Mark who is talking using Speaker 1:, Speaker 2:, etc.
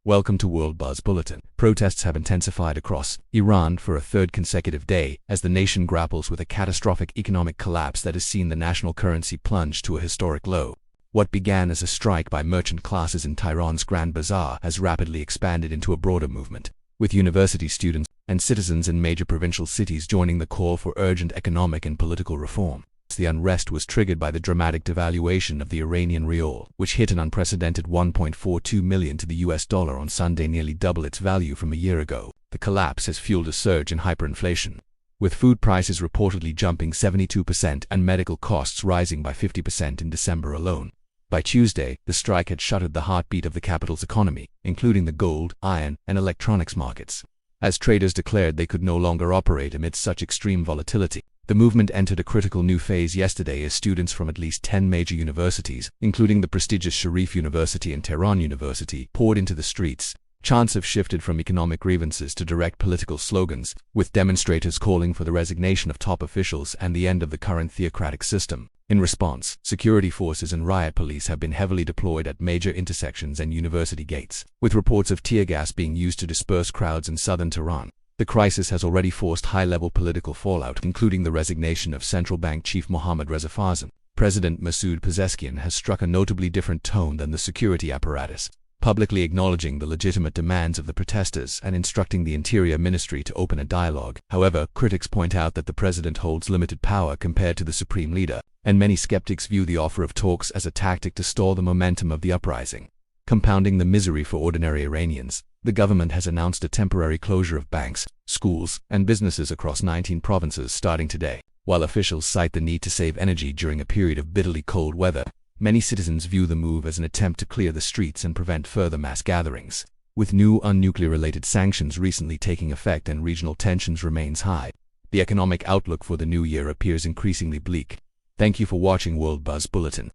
Speaker 1: Welcome to World Buzz Bulletin. Protests have intensified across Iran for a third consecutive day as the nation grapples with a catastrophic economic collapse that has seen the national currency plunge to a historic low. What began as a strike by merchant classes in Tehran's Grand Bazaar has rapidly expanded into a broader movement, with university students and citizens in major provincial cities joining the call for urgent economic and political reform. The unrest was triggered by the dramatic devaluation of the Iranian Rial, which hit an unprecedented 1.42 million to the US dollar on Sunday, nearly double its value from a year ago. The collapse has fueled a surge in hyperinflation, with food prices reportedly jumping 72% and medical costs rising by 50% in December alone. By Tuesday, the strike had shuttered the heartbeat of the capital's economy, including the gold, iron, and electronics markets, as traders declared they could no longer operate amidst such extreme volatility. The movement entered a critical new phase yesterday as students from at least 10 major universities, including the prestigious Sharif University and Tehran University, poured into the streets. Chants have shifted from economic grievances to direct political slogans, with demonstrators calling for the resignation of top officials and the end of the current theocratic system. In response, security forces and riot police have been heavily deployed at major intersections and university gates, with reports of tear gas being used to disperse crowds in southern Tehran. The crisis has already forced high-level political fallout, including the resignation of centralbank chief Mohammad Reza Farzin. President Masoud Pezeshkian has struck a notably different tone than the security apparatus, publicly acknowledging the legitimate demands of the protesters and instructing the Interior Ministry to open a dialogue. However, critics point out that the president holds limited power compared to the supreme leader, and many skeptics view the offer of talks as a tactic to stall the momentum of the uprising. Compounding the misery for ordinary Iranians, the government has announced a temporary closure of banks, schools, and businesses across 19 provinces starting today. While officials cite the need to save energy during a period of bitterly cold weather, many citizens view the move as an attempt to clear the streets and prevent further mass gatherings. With new nuclear-related sanctions recently taking effect and regional tensions remains high, the economic outlook for the new year appears increasingly bleak. Thank you for watching World Buzz Bulletin.